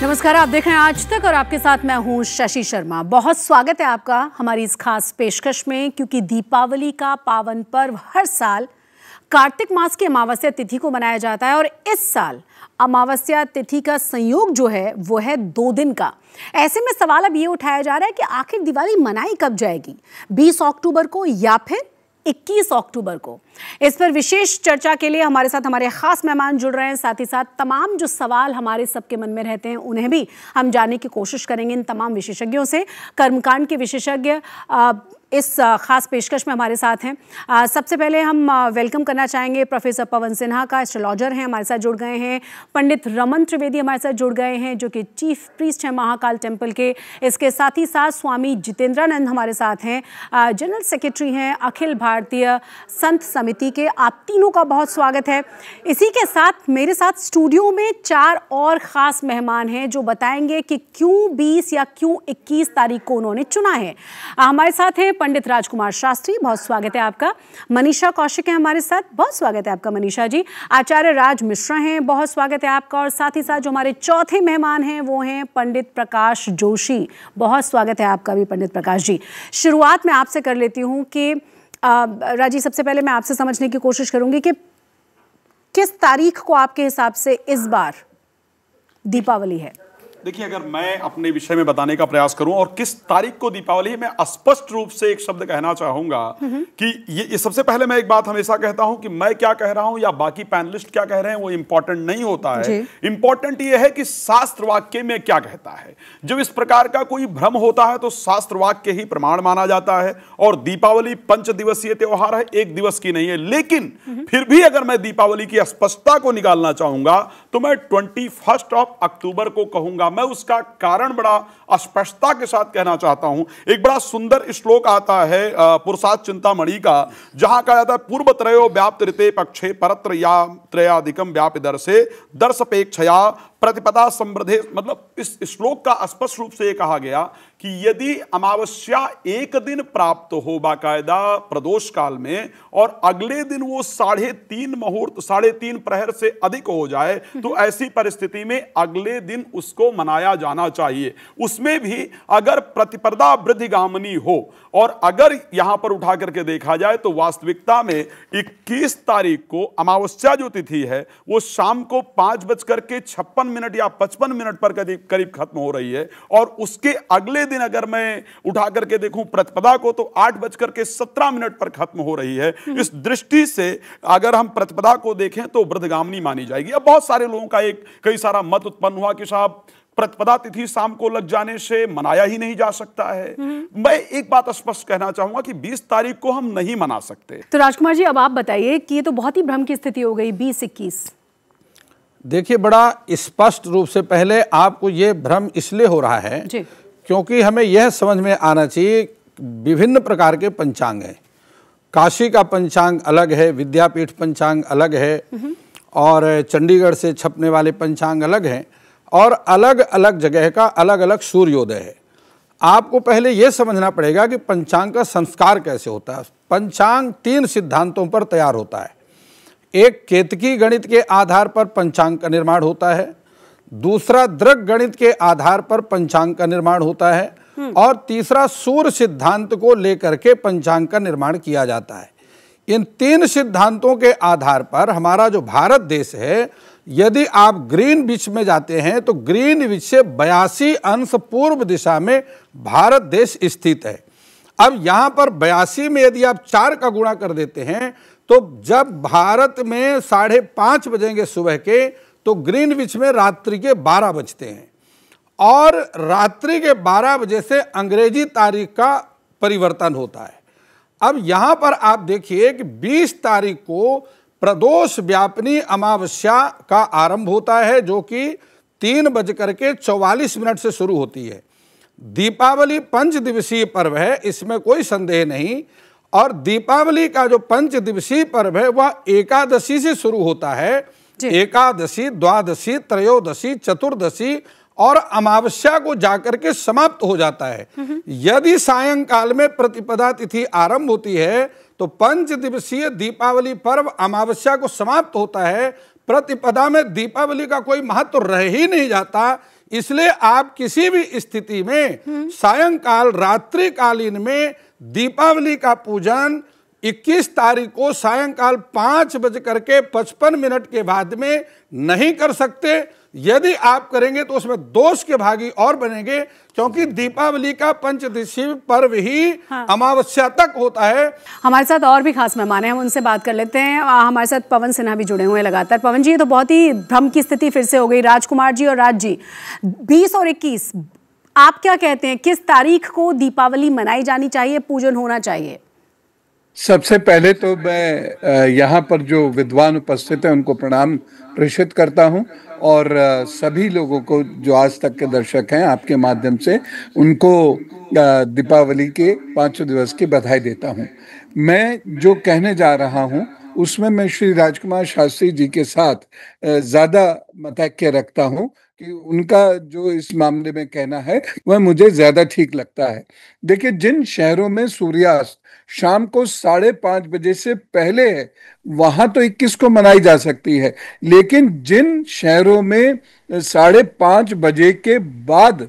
नमस्कार, आप देख रहे हैं आज तक और आपके साथ मैं हूं शशि शर्मा। बहुत स्वागत है आपका हमारी इस खास पेशकश में, क्योंकि दीपावली का पावन पर्व हर साल कार्तिक मास की अमावस्या तिथि को मनाया जाता है और इस साल अमावस्या तिथि का संयोग जो है वो है 2 दिन का। ऐसे में सवाल अब ये उठाया जा रहा है कि आखिर दिवाली मनाई कब जाएगी, 20 अक्टूबर को या फिर 21 अक्टूबर को। इस पर विशेष चर्चा के लिए हमारे साथ हमारे खास मेहमान जुड़ रहे हैं। साथ ही साथ तमाम जो सवाल हमारे सबके मन में रहते हैं उन्हें भी हम जानने की कोशिश करेंगे इन तमाम विशेषज्ञों से। कर्मकांड के विशेषज्ञ इस खास पेशकश में हमारे साथ हैं। सबसे पहले हम वेलकम करना चाहेंगे प्रोफेसर पवन सिन्हा का, एस्ट्रोलॉजर हैं, हमारे साथ जुड़ गए हैं। पंडित रमन त्रिवेदी हमारे साथ जुड़ गए हैं, जो कि चीफ प्रीस्ट हैं महाकाल टेम्पल के। इसके साथ ही साथ स्वामी जितेंद्रानंद हमारे साथ हैं, जनरल सेक्रेटरी हैं अखिल भारतीय संत समिति के। आप तीनों का बहुत स्वागत है। इसी के साथ मेरे साथ स्टूडियो में 4 और ख़ास मेहमान हैं जो बताएंगे कि क्यों 20 या क्यों 21 तारीख को उन्होंने चुना है। हमारे साथ हैं पंडित राजकुमार शास्त्री, बहुत स्वागत है आपका। मनीषा कौशिक है हमारे साथ, बहुत स्वागत है आपका मनीषा जी। आचार्य राज मिश्रा हैं, बहुत स्वागत है आपका। और साथ ही साथ जो हमारे चौथे मेहमान हैं वो हैं पंडित प्रकाश जोशी, बहुत स्वागत है आपका भी पंडित प्रकाश जी। शुरुआत मैं आपसे कर लेती हूँ कि राजी, सबसे पहले मैं आपसे समझने की कोशिश करूंगी कि किस तारीख को आपके हिसाब से इस बार दीपावली है। देखिए, अगर मैं अपने विषय में बताने का प्रयास करूं और किस तारीख को दीपावली है, मैं स्पष्ट रूप से एक शब्द कहना चाहूंगा कि ये सबसे पहले मैं एक बात हमेशा कहता हूं कि मैं क्या कह रहा हूं या बाकी पैनलिस्ट क्या कह रहे हैं वो इंपॉर्टेंट नहीं होता है। इंपॉर्टेंट ये है कि शास्त्र वाक्य में क्या कहता है। जब इस प्रकार का कोई भ्रम होता है तो शास्त्र वाक्य ही प्रमाण माना जाता है। और दीपावली 5 दिवसीय त्योहार है, 1 दिवस की नहीं है। लेकिन फिर भी अगर मैं दीपावली की स्पष्टता को निकालना चाहूंगा तो मैं 21 अक्टूबर को कहूंगा। मैं उसका कारण बड़ा स्पष्टता के साथ कहना चाहता हूं। एक बड़ा सुंदर श्लोक आता है पुरुषार्थ चिंतामणि का, जहां कहा जाता है पूर्व त्रयो व्याप्त ऋते पक्षे परत्र या त्रयाधिकम व्यापि दर्शे दर्शपेक्षया प्रतिपदा समृद्धे। मतलब इस श्लोक का स्पष्ट रूप से यह कहा गया कि यदि अमावस्या एक दिन प्राप्त हो बाकायदा प्रदोष काल में और अगले दिन वो 3.5 मुहूर्त 3.5 प्रहर से अधिक हो जाए तो ऐसी परिस्थिति में अगले दिन उसको मनाया जाना चाहिए। उसमें भी अगर प्रतिपदा वृद्धिगामिनी हो। और अगर यहां पर उठा करके देखा जाए तो वास्तविकता में 21 तारीख को अमावस्या जो तिथि है वो शाम को 5:56 या 55 पर करीब खत्म हो रही है। और उसके अगले दिन अगर मैं उठा करके देखूं प्रतिपदा को तो 8:17 पर खत्म हो रही है। इस दृष्टि से अगर हम प्रतिपदा को देखें तो वृद्धगामिनी मानी जाएगी। अब बहुत सारे लोगों का कई सारा मत उत्पन्न हुआ कि साहब प्रतिपदा तिथि शाम को लग जाने से मनाया ही नहीं जा सकता है। मैं एक बात स्पष्ट कहना चाहूंगा कि 20 तारीख को हम नहीं मना सकते। तो राजकुमार जी, अब आप बताइए कि ये तो बहुत ही भ्रम की स्थिति हो गई 20-21। देखिए, बड़ा स्पष्ट रूप से पहले आपको ये भ्रम इसलिए हो रहा है क्योंकि हमें यह समझ में आना चाहिए विभिन्न प्रकार के पंचांग हैं। काशी का पंचांग अलग है, विद्यापीठ पंचांग अलग है, और चंडीगढ़ से छपने वाले पंचांग अलग हैं, और अलग अलग जगह का अलग अलग सूर्योदय है। आपको पहले यह समझना पड़ेगा कि पंचांग का संस्कार कैसे होता है। पंचांग 3 सिद्धांतों पर तैयार होता है। एक केतकी गणित के आधार पर पंचांग का निर्माण होता है, दूसरा दृग गणित के आधार पर पंचांग का निर्माण होता है, और तीसरा सूर्य सिद्धांत को लेकर के पंचांग का निर्माण किया जाता है। इन 3 सिद्धांतों के आधार पर हमारा जो भारत देश है, यदि आप ग्रीनविच में जाते हैं तो ग्रीनविच से 82 अंश पूर्व दिशा में भारत देश स्थित है। अब यहाँ पर 82 में यदि आप 4 का गुणा कर देते हैं तो जब भारत में 5:30 बजेंगे सुबह के, तो ग्रीनविच में रात्रि के 12 बजते हैं। और रात्रि के 12 बजे से अंग्रेजी तारीख का परिवर्तन होता है। अब यहाँ पर आप देखिए कि 20 तारीख को प्रदोष व्यापिनी अमावस्या का आरंभ होता है, जो कि 3:44 से शुरू होती है। दीपावली 5 दिवसीय पर्व है, इसमें कोई संदेह नहीं। और दीपावली का जो 5 दिवसीय पर्व है वह एकादशी से शुरू होता है। एकादशी, द्वादशी, त्रयोदशी, चतुर्दशी और अमावस्या को जाकर के समाप्त हो जाता है। यदि सायंकाल में प्रतिपदा तिथि आरंभ होती है तो 5 दिवसीय दीपावली पर्व अमावस्या को समाप्त होता है। प्रतिपदा में दीपावली का कोई महत्व रह ही नहीं जाता। इसलिए आप किसी भी स्थिति में सायंकाल रात्रिकालीन में दीपावली का पूजन 21 तारीख को सायंकाल 5:55 के बाद में नहीं कर सकते। यदि आप करेंगे तो उसमें दोष के भागी और बनेंगे, क्योंकि दीपावली का पंचदिशीय पर्व ही अमावस्या तक होता है। हमारे साथ और भी खास मेहमान हैं, हम उनसे बात कर लेते हैं। हमारे साथ पवन सिन्हा भी जुड़े हुए हैं लगातार। पवन जी, ये तो बहुत ही भ्रम की स्थिति फिर से हो गई। राजकुमार जी और राज जी, 20 और 21 आप क्या कहते हैं, किस तारीख को दीपावली मनाई जानी चाहिए, पूजन होना चाहिए? सबसे पहले तो मैं यहाँ पर जो विद्वान उपस्थित हैं उनको प्रणाम प्रेषित करता हूँ, और सभी लोगों को जो आज तक के दर्शक हैं आपके माध्यम से उनको दीपावली के 5 दिवस की बधाई देता हूँ। मैं जो कहने जा रहा हूँ उसमें मैं श्री राजकुमार शास्त्री जी के साथ ज़्यादा मतैक्य रखता हूँ कि उनका जो इस मामले में कहना है वह मुझे ज़्यादा ठीक लगता है। देखिए, जिन शहरों में सूर्यास्त शाम को 5:30 बजे से पहले है वहां तो 21 को मनाई जा सकती है, लेकिन जिन शहरों में 5:30 बजे के बाद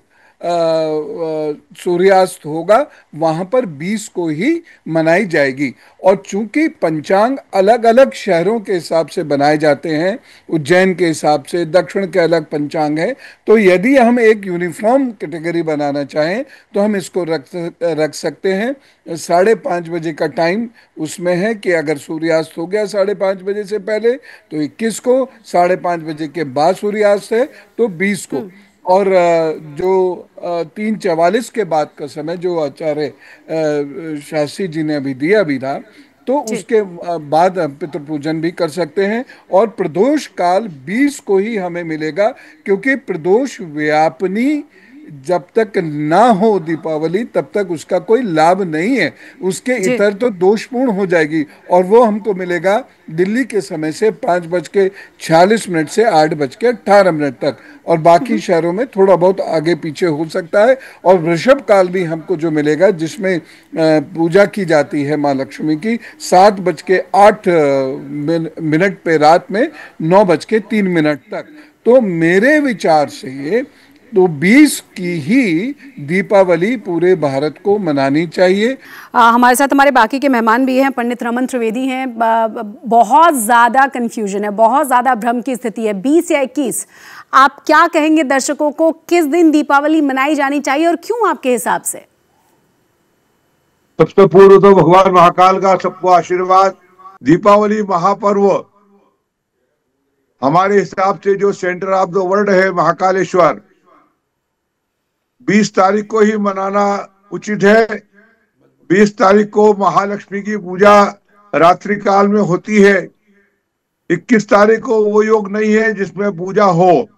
सूर्यास्त होगा वहां पर 20 को ही मनाई जाएगी। और चूंकि पंचांग अलग अलग शहरों के हिसाब से बनाए जाते हैं, उज्जैन के हिसाब से, दक्षिण के अलग पंचांग है, तो यदि हम एक यूनिफॉर्म कैटेगरी बनाना चाहें तो हम इसको रख सकते हैं। 5:30 बजे का टाइम उसमें है कि अगर सूर्यास्त हो गया 5:30 बजे से पहले तो 21 को, 5:30 बजे के बाद सूर्यास्त है तो 20 को, और जो 3:44 के बाद का समय जो आचार्य शास्त्री जी ने अभी दिया भी था, तो उसके बाद हम पितृ पूजन भी कर सकते हैं। और प्रदोष काल 20 को ही हमें मिलेगा, क्योंकि प्रदोष व्यापनी जब तक ना हो दीपावली तब तक उसका कोई लाभ नहीं है, उसके इतर तो दोषपूर्ण हो जाएगी, और वो हमको मिलेगा दिल्ली के समय से 5:46 से 8:18 तक, और बाकी शहरों में थोड़ा बहुत आगे पीछे हो सकता है। और वृषभ काल भी हमको जो मिलेगा जिसमें पूजा की जाती है माँ लक्ष्मी की 7:08 पे रात में 9:03 तक। तो मेरे विचार से तो 20 की ही दीपावली पूरे भारत को मनानी चाहिए। हमारे साथ हमारे बाकी के मेहमान भी हैं। पंडित रमन त्रिवेदी हैं। बहुत ज़्यादा कंफ्यूजन है, बहुत ज़्यादा भ्रम की स्थिति है। 20 या 21 आप क्या कहेंगे दर्शकों को, किस दिन दीपावली मनाई जानी चाहिए और क्यों आपके हिसाब से? सबसे पूर्व तो भगवान महाकाल का सबको आशीर्वाद। दीपावली महापर्व हमारे हिसाब से जो सेंटर ऑफ द वर्ल्ड है महाकालेश्वर, 20 तारीख को ही मनाना उचित है। 20 तारीख को महालक्ष्मी की पूजा रात्रि काल में होती है। 21 तारीख को वो योग नहीं है जिसमें पूजा हो,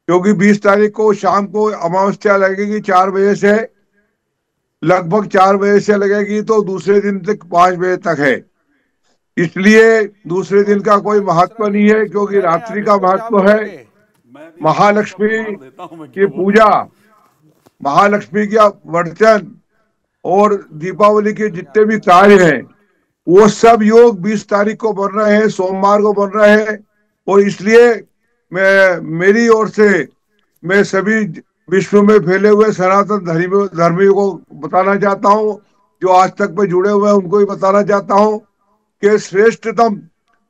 क्योंकि 20 तारीख को शाम को अमावस्या लगेगी 4 बजे से, लगभग 4 बजे से लगेगी तो दूसरे दिन तक 5 बजे तक है। इसलिए दूसरे दिन का कोई महत्व नहीं है, क्योंकि रात्रि का महत्व है। महालक्ष्मी की पूजा, महालक्ष्मी का वर्चन और दीपावली के जितने भी कार्य हैं वो सब योग 20 तारीख को बन रहे हैं, सोमवार को बन रहे हैं। और इसलिए मेरी ओर से मैं सभी विश्व में फैले हुए सनातन धर्मियों को बताना चाहता हूं, जो आज तक में जुड़े हुए हैं उनको भी बताना चाहता हूं कि श्रेष्ठतम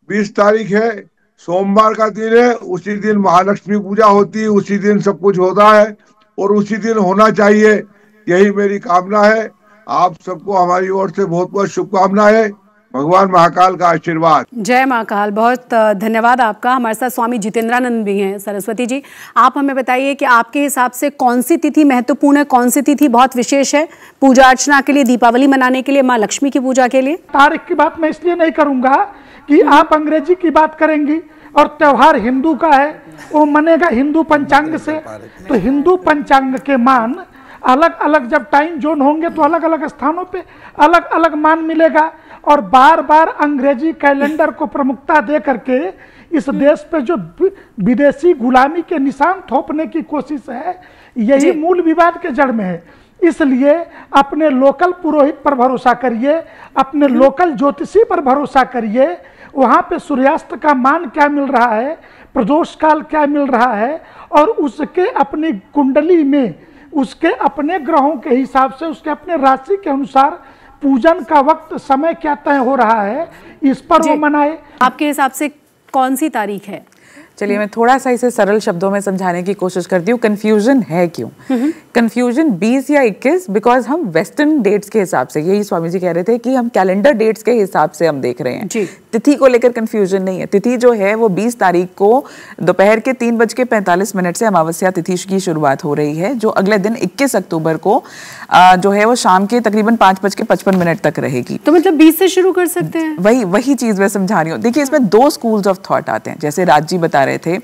20 तारीख है, सोमवार का दिन है। उसी दिन महालक्ष्मी पूजा होती है, उसी दिन सब कुछ होता है और उसी दिन होना चाहिए। यही मेरी कामना है। आप सबको हमारी ओर से बहुत बहुत शुभकामनाएं। भगवान महाकाल का आशीर्वाद। जय महाकाल। बहुत धन्यवाद आपका। हमारे साथ स्वामी जितेंद्रानंद भी हैं। सरस्वती जी, आप हमें बताइए कि आपके हिसाब से कौन सी तिथि महत्वपूर्ण है, कौन सी तिथि बहुत विशेष है पूजा अर्चना के लिए, दीपावली मनाने के लिए, माँ लक्ष्मी की पूजा के लिए? तारीख की बात मैं इसलिए नहीं करूंगा कि आप अंग्रेजी की बात करेंगी और त्योहार हिंदू का है, वो मनेगा हिंदू पंचांग से। तो हिंदू पंचांग के मान अलग अलग जब टाइम जोन होंगे तो अलग अलग स्थानों पे अलग अलग मान मिलेगा। और बार बार अंग्रेजी कैलेंडर को प्रमुखता दे करके इस देश पे जो विदेशी गुलामी के निशान थोपने की कोशिश है, यही मूल विवाद के जड़ में है। इसलिए अपने लोकल पुरोहित पर भरोसा करिए, अपने लोकल ज्योतिषी पर भरोसा करिए। वहाँ पे सूर्यास्त का मान क्या मिल रहा है, प्रदोष काल क्या मिल रहा है, और उसके अपनी कुंडली में उसके अपने ग्रहों के हिसाब से उसके अपने राशि के अनुसार पूजन का वक्त समय क्या तय हो रहा है, इस पर वो मनाए। आपके हिसाब से कौन सी तारीख है? चलिए मैं थोड़ा सा इसे सरल शब्दों में समझाने की कोशिश करती हूँ। कंफ्यूजन है क्यों? कंफ्यूजन 20 या 21 बिकॉज हम वेस्टर्न डेट्स के हिसाब से, यही स्वामी जी कह रहे थे कि हम कैलेंडर डेट्स के हिसाब से हम देख रहे हैं। तिथि को लेकर कंफ्यूजन नहीं है। तिथि जो है वो 20 तारीख को दोपहर के 3:45 से अमावस्या तिथि की शुरुआत हो रही है, जो अगले दिन 21 अक्टूबर को जो है वो शाम के तकरीबन 5:55 तक रहेगी। तो मतलब 20 से शुरू कर सकते हैं? वही चीज मैं समझा रही हूँ। देखिए इसमें 2 स्कूल्स ऑफ थॉट आते हैं, जैसे राज जी बता रहे थे।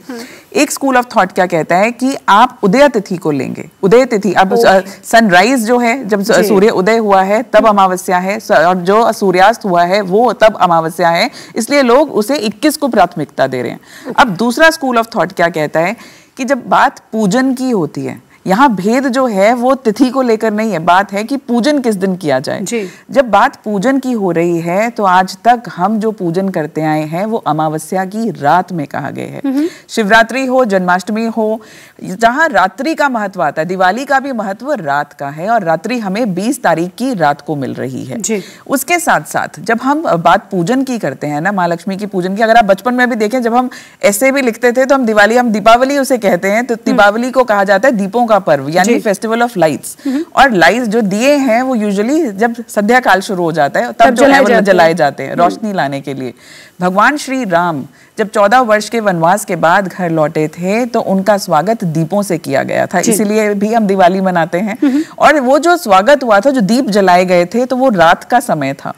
एक स्कूल ऑफ थॉट क्या कहता है कि आप उदय तिथि को लेंगे। उदय तिथि, अब सनराइज जो है जब सूर्य उदय हुआ है तब अमावस्या है, और जो सूर्यास्त हुआ है वो तब अमावस्या है, इसलिए लोग उसे 21 को प्राथमिकता दे रहे हैं। अब दूसरा स्कूल ऑफ थॉट क्या कहता है कि जब बात पूजन की होती है, यहाँ भेद जो है वो तिथि को लेकर नहीं है, बात है कि पूजन किस दिन किया जाए। जब बात पूजन की हो रही है तो आज तक हम जो पूजन करते आए हैं वो अमावस्या की रात में कहा गया है। शिवरात्रि हो, जन्माष्टमी हो, जहाँ रात्रि का महत्व आता है, दिवाली का भी महत्व रात का है, और रात्रि हमें 20 तारीख की रात को मिल रही है। उसके साथ साथ जब हम बात पूजन की करते हैं ना, माँ लक्ष्मी की पूजन की, अगर आप बचपन में भी देखें जब हम ऐसे भी लिखते थे तो हम दीपावली उसे कहते हैं, तो दीपावली को कहा जाता है दीपों का पर्व, यानी फेस्टिवल ऑफ लाइट्स। और लाइट्स जो दिए हैं वो यूजुअली जब संध्या काल शुरू हो जाता है तब जो है वो जलाए जाते हैं रोशनी लाने के लिए। भगवान श्री राम जब 14 वर्ष के वनवास के बाद घर लौटे थे तो उनका स्वागत दीपों से किया गया था, इसीलिए भी हम दिवाली मनाते हैं। और वो जो स्वागत हुआ था, जो दीप जलाए गए थे, तो वो रात का समय था।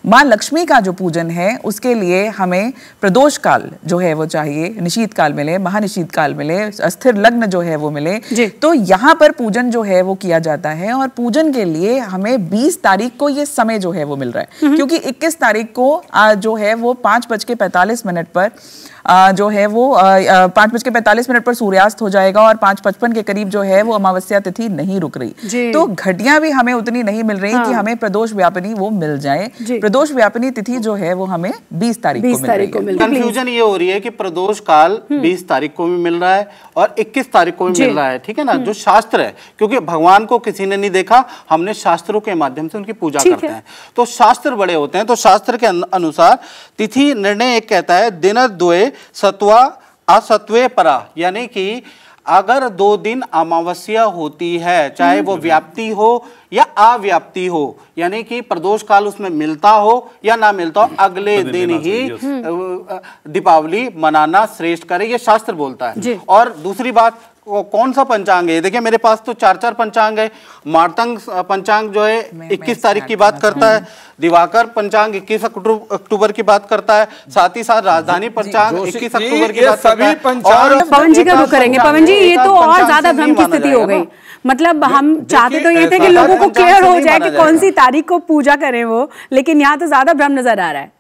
माँ लक्ष्मी का जो पूजन है उसके लिए हमें प्रदोष काल जो है वो चाहिए, निशीत काल मिले, महानिशीत काल मिले, अस्थिर लग्न जो है वो मिले, तो यहाँ पर पूजन जो है वो किया जाता है। और पूजन के लिए हमें 20 तारीख को ये समय जो है वो मिल रहा है, क्योंकि 21 तारीख को जो है वो 5:45 पर जो है वो 5:45 पर सूर्यास्त हो जाएगा, और 5:55 के करीब जो है वो अमावस्या तिथि नहीं रुक रही। तो घटियां भी हमें उतनी नहीं मिल रही कि हमें प्रदोष व्यापिनी वो मिल जाए। प्रदोष व्यापिनी तिथि जो है वो हमें 20 तारीख को मिल रही है। कंफ्यूजन ये हो रही है कि प्रदोष काल 20 तारीख को भी मिल रहा है और 21 तारीख को भी मिल रहा है, ठीक है ना। जो शास्त्र है, क्योंकि भगवान को किसी ने नहीं देखा, हमने शास्त्रों के माध्यम से उनकी पूजा करते हैं, तो शास्त्र बड़े होते हैं। तो शास्त्र के अनुसार तिथि निर्णय एक कहता है दिनद्वये सत्वा असत्वे परा, यानी कि अगर 2 दिन अमावस्या होती है, चाहे वो व्याप्ति हो या अव्याप्ति हो, यानी कि प्रदोष काल उसमें मिलता हो या ना मिलता हो, अगले दिन ही दीपावली मनाना श्रेष्ठ करे, ये शास्त्र बोलता है। और दूसरी बात, कौन सा पंचांग है? देखिए मेरे पास तो 4 पंचांग है। मार्तंग पंचांग जो है 21 तारीख की बात करता है, दिवाकर पंचांग 21 अक्टूबर की बात करता है, साथ ही साथ राजधानी पंचांग 21 अक्टूबर की बात करता है। और पवन जी का रुख करेंगे। पवन जी, ये तो और ज्यादा भ्रम की स्थिति हो गई। मतलब हम चाहते तो ये थे कि लोगों को क्लियर हो जाए कि कौन सी तारीख को पूजा करें वो, लेकिन यहाँ तो ज्यादा भ्रम नजर आ रहा है।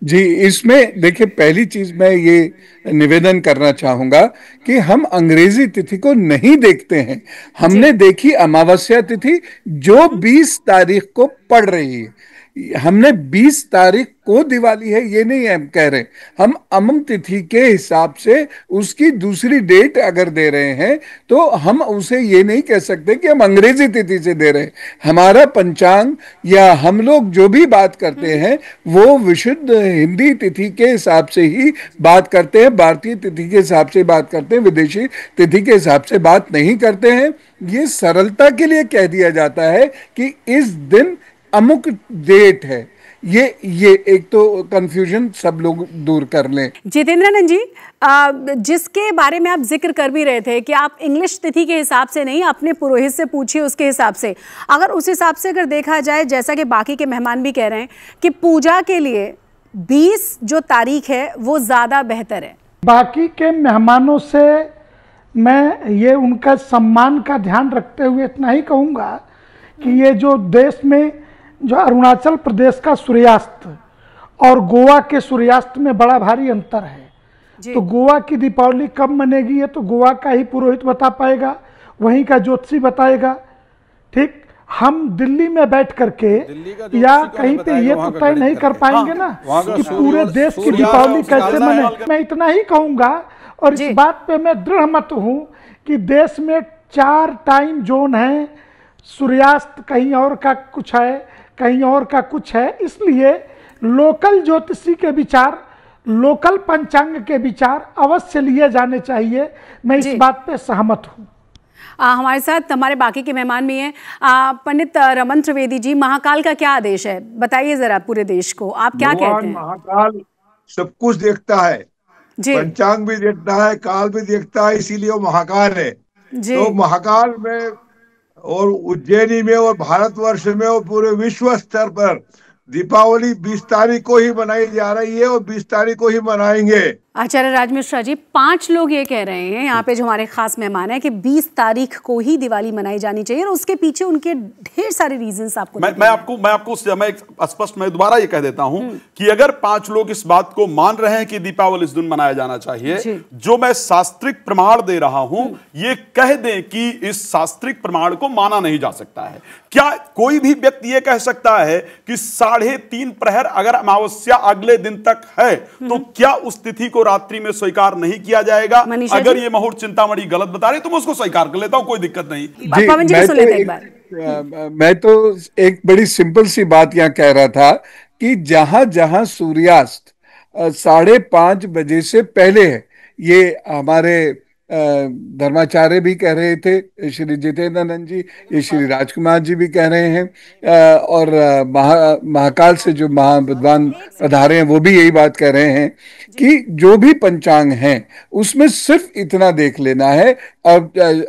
जी, इसमें देखिए पहली चीज मैं ये निवेदन करना चाहूंगा कि हम अंग्रेजी तिथि को नहीं देखते हैं। हमने देखी अमावस्या तिथि जो 20 तारीख को पड़ रही है। हमने 20 तारीख को दिवाली है ये नहीं हम कह रहे, हम अमम तिथि के हिसाब से उसकी दूसरी डेट अगर दे रहे हैं तो हम उसे ये नहीं कह सकते कि हम अंग्रेजी तिथि से दे रहे हैं। हमारा पंचांग या हम लोग जो भी बात करते हैं वो विशुद्ध हिंदी तिथि के हिसाब से ही बात करते हैं, भारतीय तिथि के हिसाब से बात करते हैं, विदेशी तिथि के हिसाब से बात नहीं करते हैं। ये सरलता के लिए कह दिया जाता है कि इस दिन अमुक डेट है। ये एक तो कंफ्यूजन सब लोग दूर कर लें। जितेंद्रनाथ जी, जिसके बारे में आप जिक्र कर भी रहे थे कि आप इंग्लिश तिथि के हिसाब से नहीं, अपने पुरोहित से पूछिए उसके हिसाब से। अगर उस हिसाब से अगर देखा जाए, जैसा कि बाकी के मेहमान भी कह रहे हैं कि पूजा के लिए 20 जो तारीख है वो ज़्यादा बेहतर है। बाकी के मेहमानों से मैं ये उनका सम्मान का ध्यान रखते हुए इतना ही कहूँगा कि ये जो देश में जो अरुणाचल प्रदेश का सूर्यास्त और गोवा के सूर्यास्त में बड़ा भारी अंतर है। तो गोवा की दीपावली कब मनेगी ये तो गोवा का ही पुरोहित बता पाएगा, वहीं का ज्योतिषी बताएगा, ठीक। हम दिल्ली में बैठ करके या कहीं पे ये तो तय नहीं कर पाएंगे ना कि पूरे देश की दीपावली कैसे मने। मैं इतना ही कहूंगा और इस बात पे मैं दृढ़ मत हूं कि देश में 4 टाइम जोन है, सूर्यास्त कहीं और का कुछ है, कहीं और का कुछ है, इसलिए लोकल ज्योतिषी के विचार, लोकल पंचांग के विचार अवश्य लिए जाने चाहिए। मैं इस बात पे सहमत हूँ। हमारे साथ हमारे बाकी के मेहमान भी हैं। पंडित रमन त्रिवेदी जी, महाकाल का क्या आदेश है, बताइए जरा पूरे देश को, आप क्या कहते हैं? महाकाल सब कुछ देखता है, पंचांग भी देखता है, काल भी देखता है, इसीलिए वो महाकाल है। तो महाकाल में और उज्जैनी में और भारतवर्ष में और पूरे विश्व स्तर पर दीपावली 20 तारीख को ही मनाई जा रही है और 20 तारीख को ही मनाएंगे। आचार्य राज मिश्रा जी, 5 लोग ये कह रहे हैं यहाँ पे जो हमारे खास मेहमान हैं कि 20 तारीख को ही दिवाली मनाई जानी चाहिए और उसके पीछे उनके ढेर सारे रीजंस आपको मैं दोबारा ये कह देता हूँ कि अगर 5 लोग इस बात को मान रहे हैं कि दीपावली इस दिन मनाया जाना चाहिए, जो मैं शास्त्रिक प्रमाण दे रहा हूं ये कह दें कि इस शास्त्रिक प्रमाण को माना नहीं जा सकता है। क्या कोई भी व्यक्ति ये कह सकता है कि 3:30 प्रहर अगर अमावस्या अगले दिन तक है तो क्या उस तिथि को रात्रि में स्वीकार नहीं किया जाएगा? अगर ये मुहूर्त चिंतामणि गलत बता रहे तो मैं उसको स्वीकार कर लेता हूं, कोई दिक्कत नहीं। मैं तो एक बड़ी सिंपल सी बात यहाँ कह रहा था कि जहां जहां सूर्यास्त 5:30 बजे से पहले है, ये हमारे धर्माचार्य भी कह रहे थे, श्री जितेंद्रानंद जी, ये श्री राजकुमार जी भी कह रहे हैं, और महाकाल से जो महाविद्वान पधारे हैं वो भी यही बात कह रहे हैं कि जो भी पंचांग हैं उसमें सिर्फ इतना देख लेना है। और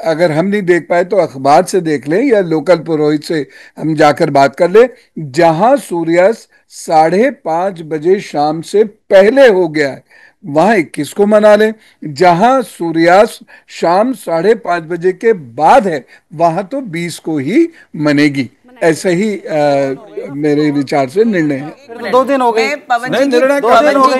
अगर हम नहीं देख पाए तो अखबार से देख लें या लोकल पुरोहित से हम जाकर बात कर ले, जहां सूर्यास्त 5:30 बजे शाम से पहले हो गया है वहां 21 को मना लें, जहां सूर्यास्त शाम 5:30 बजे के बाद है वहां तो 20 को ही मनेगी। ऐसे ही मेरे विचार से निर्णय है। 2 दिन हो गए। पवन जी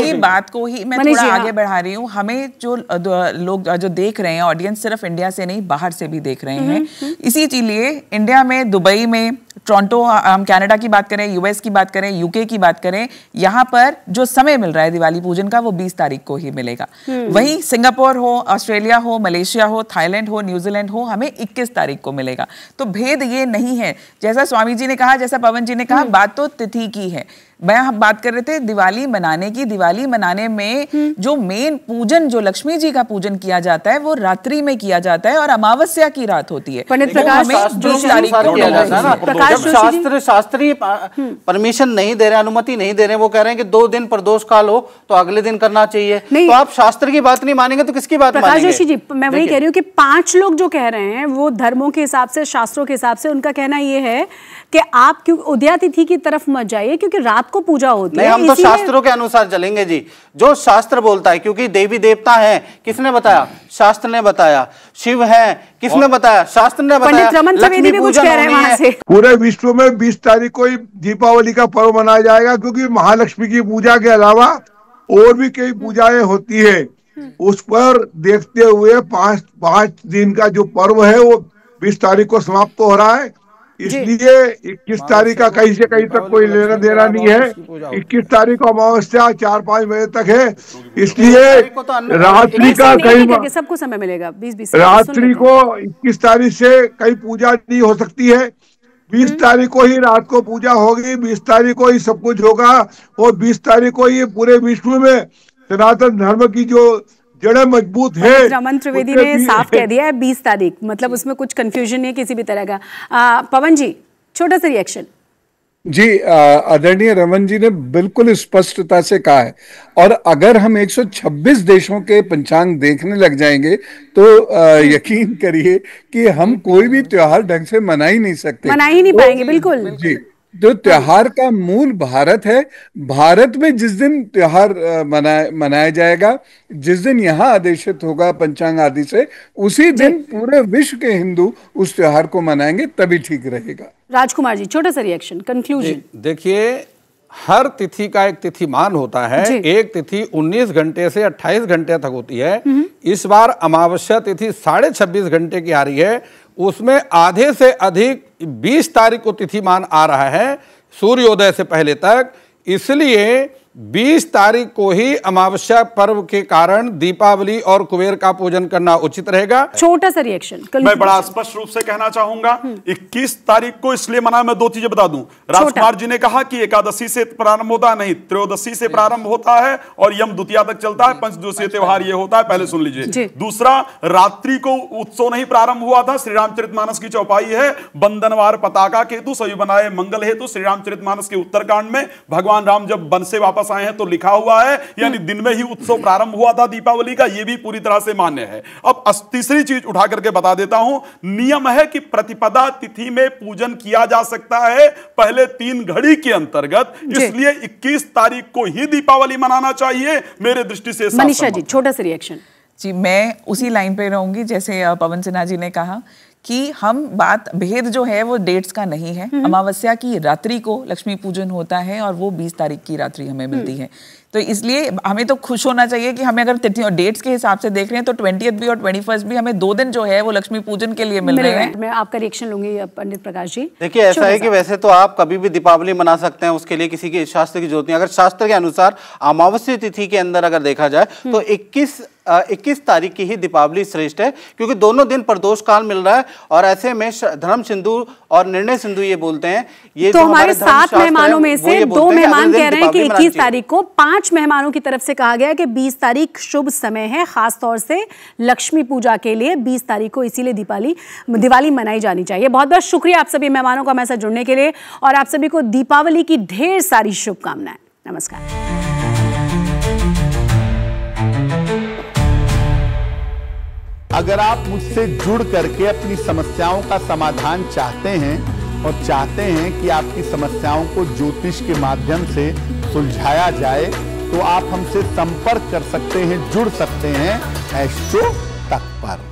की बात को ही मैं थोड़ा आगे बढ़ा रही हूँ। हमें जो लोग जो देख रहे हैं, ऑडियंस सिर्फ इंडिया से नहीं बाहर से भी देख रहे हैं, इसीलिए इंडिया में, दुबई में, टोरंटो, हम कनाडा की बात करें, यूएस की बात करें, यूके की बात करें, यहाँ पर जो समय मिल रहा है दिवाली पूजन का वो 20 तारीख को ही मिलेगा। वहीं सिंगापुर हो, ऑस्ट्रेलिया हो, मलेशिया हो, थाईलैंड हो, न्यूजीलैंड हो, हमें 21 तारीख को मिलेगा। तो भेद ये नहीं है, जैसा स्वामी जी ने कहा, जैसा पवन जी ने कहा, बात तो तिथि की है। हम बात कर रहे थे दिवाली मनाने की। दिवाली मनाने में जो मेन पूजन, जो लक्ष्मी जी का पूजन किया जाता है वो रात्रि में किया जाता है और अमावस्या की रात होती है। पंडित प्रकाश शास्त्रीय परमिशन नहीं दे रहे, अनुमति नहीं दे रहे, वो कह रहे हैं कि 2 दिन प्रदोष काल हो तो अगले दिन करना चाहिए। तो आप शास्त्र की बात नहीं मानेंगे तो किसकी बात मानेंगे? प्रकाश जोशी जी, मैं वही कह रही हूँ कि 5 लोग जो कह रहे हैं वो धर्मों के हिसाब से, शास्त्रों के हिसाब से उनका कहना ये है कि आप क्यों उदया तिथि की तरफ मत जाइए क्योंकि रात को पूजा होती है। हम तो शास्त्रों के अनुसार चलेंगे जी, जो शास्त्र बोलता है, क्योंकि देवी देवता हैं, किसने बताया? शास्त्र ने बताया। शिव है, किसने बताया? शास्त्र ने बताया। लक्ष्मी पूजन होनी है। पूरे विश्व में 20 तारीख को ही दीपावली का पर्व मनाया जाएगा, क्योंकि महालक्ष्मी की पूजा के अलावा और भी कई पूजाएं होती है। उस पर देखते हुए 5 दिन का जो पर्व है वो 20 तारीख को समाप्त हो रहा है। इसलिए 21 तारीख का कहीं से कहीं तक कोई लेना देना नहीं है। 21 तारीख को अमावस्या 4-5 बजे तक है, इसलिए रात्रि का कहीं सबको समय मिलेगा। 20 रात्रि को 21 तारीख से कहीं पूजा नहीं हो सकती है। 20 तारीख को ही रात को पूजा होगी, 20 तारीख को ही सब कुछ होगा और 20 तारीख को ही पूरे विश्व में सनातन धर्म की जो जड़ें मजबूत है। रमन त्रिवेदी ने साफ कह दिया है 20 तारीख, मतलब उसमें कुछ कंफ्यूजन नहीं है किसी भी तरह का। पवन जी, छोटा सा रिएक्शन। जी, आदरणीय रमन जी ने बिल्कुल स्पष्टता से कहा है, और अगर हम 126 देशों के पंचांग देखने लग जाएंगे तो यकीन करिए कि हम कोई भी त्योहार ढंग से मना ही नहीं सकते, मना ही नहीं पाएंगे। बिल्कुल जी, जो त्योहार का मूल भारत है, भारत में जिस दिन त्योहार मनाया जाएगा, जिस दिन यहाँ आदेशित होगा पंचांग आदि से, उसी दिन पूरे विश्व के हिंदू उस त्योहार को मनाएंगे, तभी ठीक रहेगा। राजकुमार जी, छोटा सा रिएक्शन, कंक्लूजन। देखिए, हर तिथि का एक तिथिमान होता है। एक तिथि 19 घंटे से 28 घंटे तक होती है। इस बार अमावस्या तिथि 26.5 घंटे की आ रही है। उसमें आधे से अधिक 20 तारीख को तिथिमान आ रहा है सूर्योदय से पहले तक। इसलिए 20 तारीख को ही अमावस्या पर्व के कारण दीपावली और कुबेर का पूजन करना उचित रहेगा। छोटा सा रिएक्शन मैं बड़ा स्पष्ट रूप से कहना चाहूंगा, 21 तारीख को इसलिए मना, मैं 2 चीजें बता दूं। राजकुमार जी ने कहा कि एकादशी से प्रारंभ होता है, नहीं, त्रयोदशी से प्रारंभ होता है और यम द्वितीया तक चलता है। पंचदिवसीय त्योहार ये होता है, पहले सुन लीजिए। दूसरा, रात्रि को उत्सव नहीं प्रारंभ हुआ था। श्री रामचरितमानस की चौपाई है, बंधनवार पताका केतु सभी बनाए मंगल हेतु। श्री रामचरितमानस के उत्तरकांड में भगवान राम जब वन से वापस आए हैं तो लिखा हुआ है, यानी दिन में ही उत्सव प्रारंभ हुआ था दीपावली का। यह भी पूरी तरह से मान्य है। अब तीसरी चीज उठा करके बता देता हूं, नियम है कि प्रतिपदा तिथि में पूजन किया जा सकता है पहले 3 घड़ी के अंतर्गत, इसलिए 21 तारीख को ही दीपावली मनाना चाहिए मेरे दृष्टि से। मनीषा जी, छोटा सा रिएक्शन। जी, मैं उसी लाइन पे रहूंगी जैसे पवन सिन्हा जी ने कहा कि हम बात, भेद जो है वो डेट्स का नहीं है। अमावस्या की रात्रि को लक्ष्मी पूजन होता है और वो 20 तारीख की रात्रि हमें मिलती है। तो इसलिए हमें तो खुश होना चाहिए कि हमें अगर तिथि और डेट्स के हिसाब से देख रहे हैं तो 20th भी और 21st भी हमें 2 दिन जो है वो लक्ष्मी पूजन के लिए मिल रहे हैं। मैं आपका रिएक्शन लूंगी पंडित प्रकाश जी। देखिए, ऐसा है कि वैसे तो आप कभी भी दीपावली मना सकते हैं, उसके लिए किसी के शास्त्र की जरूरत नहीं। अगर शास्त्र के अनुसार अमावस्या तिथि के अंदर अगर देखा जाए तो 21 तारीख की ही दीपावली श्रेष्ठ है, क्योंकि दोनों दिन प्रदोष काल मिल रहा है। और ऐसे में धर्म सिंधु और निर्णय सिंधु ये बोलते हैं, ये तो हमारे 7 मेहमानों में से 2 मेहमान कह रहे हैं कि 21 तारीख को, 5 मेहमानों की तरफ से कहा गया कि 20 तारीख शुभ समय है, खास तौर से लक्ष्मी पूजा के लिए 20 तारीख को, इसीलिए दिवाली मनाई जानी चाहिए। बहुत बहुत शुक्रिया आप सभी मेहमानों का हमारे साथ जुड़ने के लिए, और आप सभी को दीपावली की ढेर सारी शुभकामनाएं। नमस्कार। अगर आप मुझसे जुड़ करके अपनी समस्याओं का समाधान चाहते हैं और चाहते हैं कि आपकी समस्याओं को ज्योतिष के माध्यम से सुलझाया जाए, तो आप हमसे संपर्क कर सकते हैं, जुड़ सकते हैं एस्ट्रो तक पर।